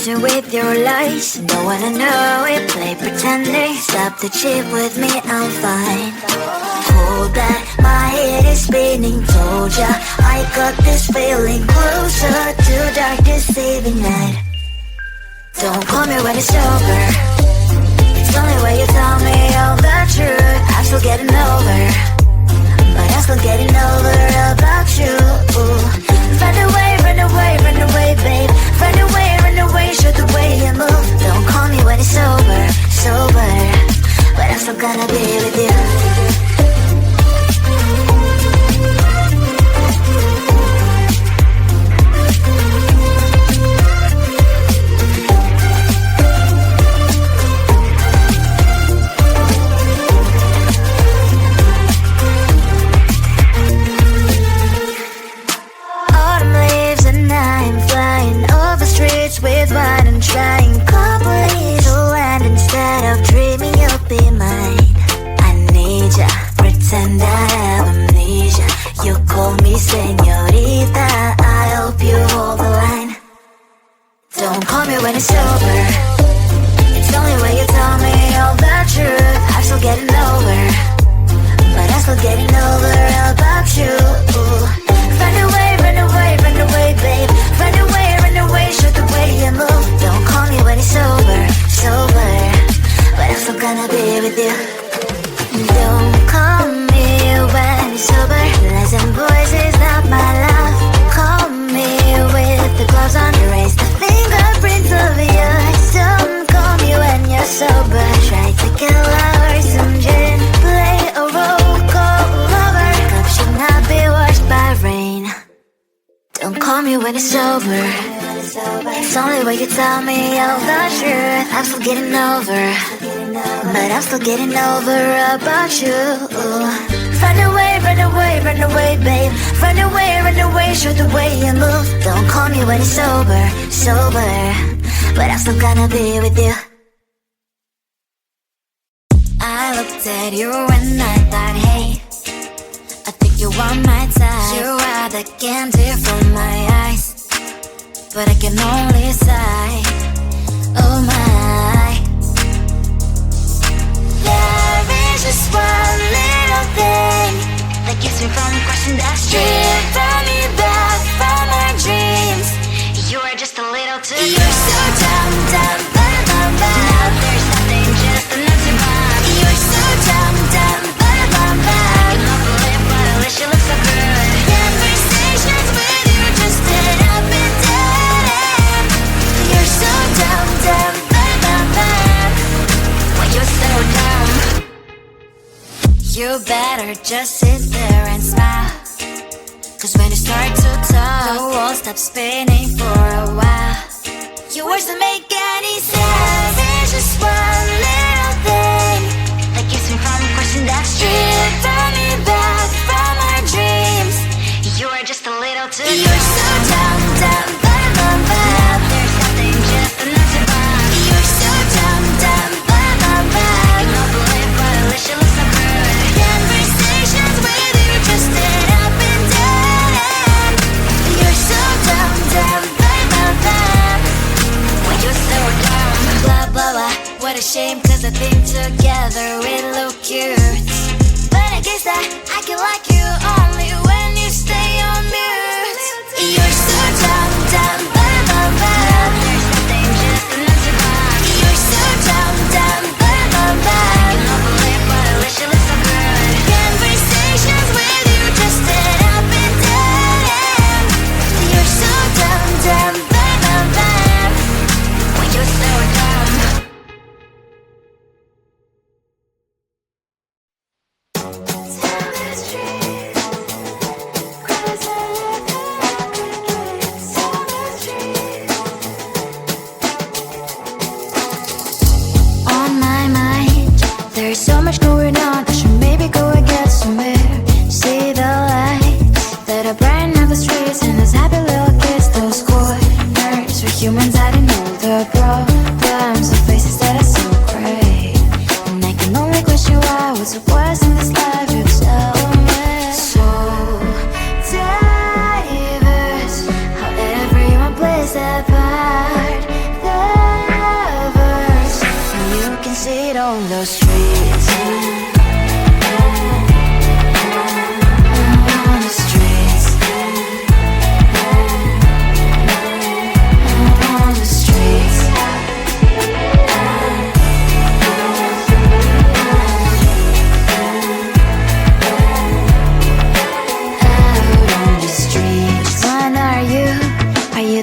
poison with your lies. Don't wanna know it, play pretending. Stop the chip with me, I'm fine. Hold that, my head is spinning. Told ya, I got this feeling. Closer to dark deceiving night. Don't call me when it's over. It's the only way you tell me all the truth. I'm still getting over, but I'm still getting over about you. Run away, run away, run away, babe. Run away, show the way you move. Don't call me when it's over, sober, but I'm still gonna be with you. With wine and trying company to land instead of dreaming you'll be mine. I need ya, pretend I have amnesia. You call me señorita, I hope you hold the line. Don't call me when it's over. It's the only way you tell me all the truth. I'm still getting over, but I'm still getting over about you. Run away, run away, run away, babe. Run away, show the way you move. Don't call me when it's over, sober, but I'm still gonna be with you. Don't call me when it's over. Lies and voices, not my love. Call me with the gloves on. Erase the fingerprints of yours. Don't call me when you're sober. Try to kill hours, some gin. Play a role, call lover. Cup should not be washed by rain. Don't call me when it's over. It's only way you tell me all the truth. I'm still getting over, but I'm still getting over about you. Run away, run away, run away, babe. Run away, show the way you move. Don't call me when it's over, sober, but I'm still gonna be with you. I looked at you and I thought, hey, I think you are my type. You are the candy from my eyes, but I can only sigh, oh my. There is just one little thing that keeps me from crossing that street. Drive me back from my dreams. You are just a little too good. You're so dumb, dumb, bum, bum, bum. Now there's nothing, just enough to bomb. You're so dumb, dumb, bum, bum, bum. I cannot believe what I wish you look so good. Conversations with you just end up in dead. You're so dumb, dumb, bum, bum, bum. Why you're so dumb? You better just sit there and smile, 'cause when you start to talk, the world stops spinning for a while. Your words don't make any sense. There's just one little thing that keeps me from crossing that street. Draw me back from our dreams. You are just a little too good. You're so dumb, dumb, bum, bum, bum. There's nothing, just enough to bomb. You're so dumb, dumb, bum, bum, bum. I cannot believe what I wish you look so good. Conversations with you just end up in dead end. You're so dumb, dumb, bum, bum, bum. Why you're so dumb? Blah, blah, blah. What a shame, 'cause I think together we look cute. But I guess that I can like you only when you stay on mute. You're so dumb, dumb, bum, bum, bum. There's nothing, just enough to bomb. You're so dumb, dumb, bum, bum, bum. I cannot believe what I wish you look so good. Conversations with you just end up in dead end. You're so dumb, dumb, bum, bum, bum. Why you're so dumb? On my mind, there's so much going on. I should maybe go and get somewhere. See the lights that are brighten up the streets, and those happy little kids, those corners where humans hiding all the problems, the faces that are so great. And I can only question why, what's the worst in this life? It's see it on the streets. On the streets. On the streets.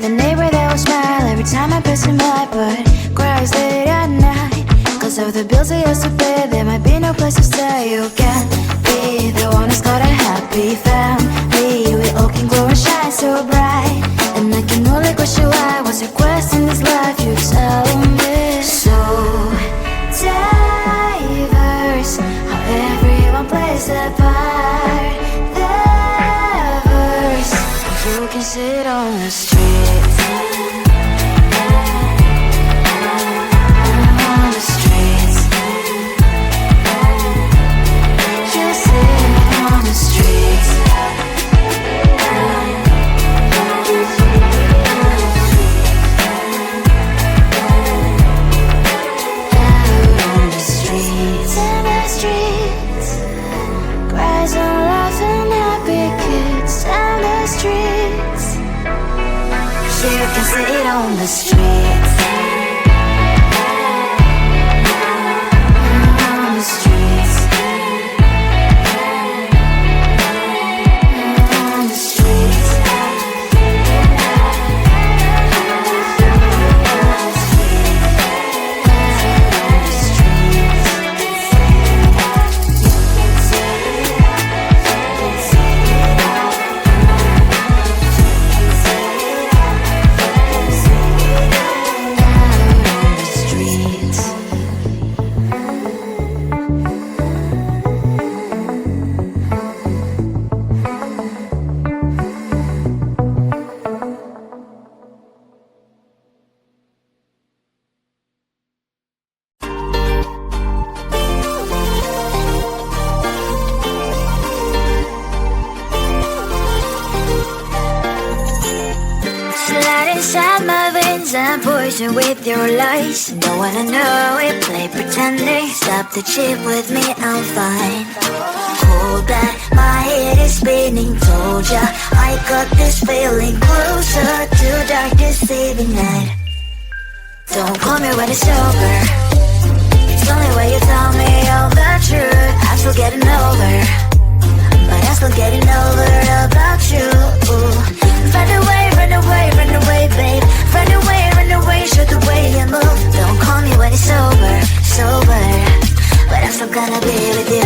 The neighbor that will smile every time I pass him by, but cries late at night. Cause of the bills I used to pay, there might be no place to stay. You can't be the one who's got a happy family. We all can glow and shine so bright, and I can only question why. What's your quest in this life? You tell me. So diverse, how everyone plays their part. Their verse, you can sit on the street. Sit on the streets. On the streets. On the streets. And poison with your lies. Don't wanna know it, play pretending. Stop the cheat with me, I'm fine. Hold that, my head is spinning. Told ya, I got this feeling. Closer to dark deceiving night. Don't call me when it's over. It's the only way you tell me all the truth. I'm still getting over, but I'm still getting over about you. Run away, run away, run away, babe. Run away, show the way you move. Don't call me when it's sober, but I'm still gonna be with you.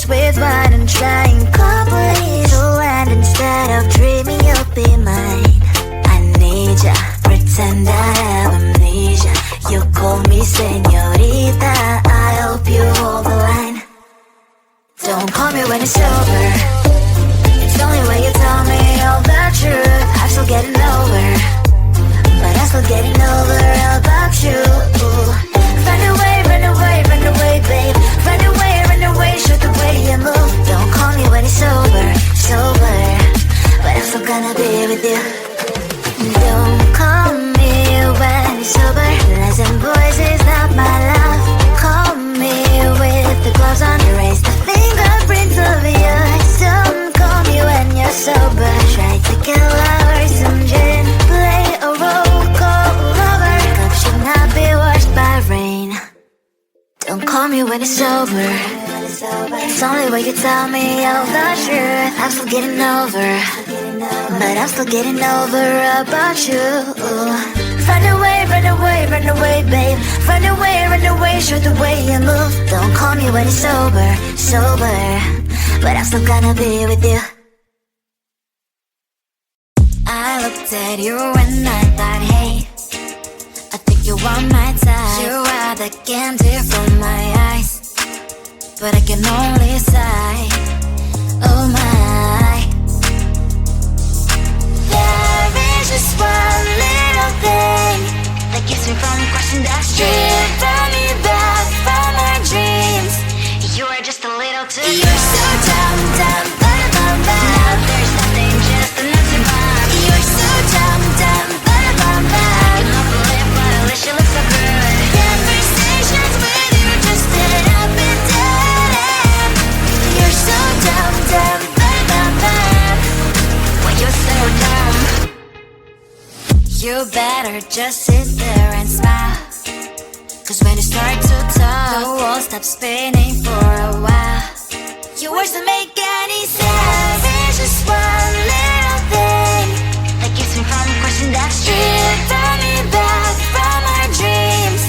With wine and trying company to land. Instead of dreaming you'll be mine, I need ya, pretend I have amnesia. You call me señorita, I hope you hold the line. Don't call me when it's over. It's the only way you tell me all the truth. I'm still getting over, but I'm still getting over about you. Run away, run away, run away, babe. Run away, show the way you move. Don't call me when it's sober, but I'm still gonna be with you. Don't call me when it's sober. Listen, boys, is not my love. Call me with the gloves on. Erase the fingerprints of your eyes. Don't call me when you're sober. Try to kill our some gin. Play a role called lover. Cup should not be washed by rain. Don't call me when it's sober. It's only way you tell me all the truth. I'm still getting over, but I'm still getting over about you. Run away, run away, run away, babe. Run away, show the way you move. Don't call me when it's sober, but I'm still gonna be with you. I looked at you and I thought, hey, I think you want my type. You are the candy from my eyes, but I can only sigh. Oh my, You better just sit there and smile, 'cause when you start to talk, the world stops spinning for a while. Your words don't make any sense. There's just one little thing that keeps me from crossing that street. Turn me back from our dreams.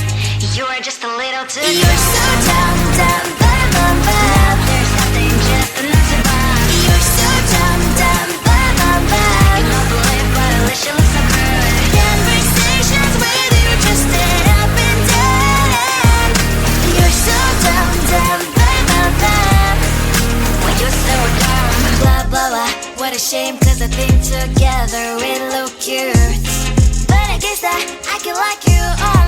You are just a little too close. You're so dumb, dumb, bum, bum, bum. There's nothing just enough to bump. You're so dumb, dumb, bum, bum, bum. You don't believe, but at least you look so good. Conversations with you just end up and down. You're so dumb, dumb, bum, bum, bum. When you're so dumb. Blah, blah, blah. What a shame, 'cause I think together we look cute. But I guess that I can like you all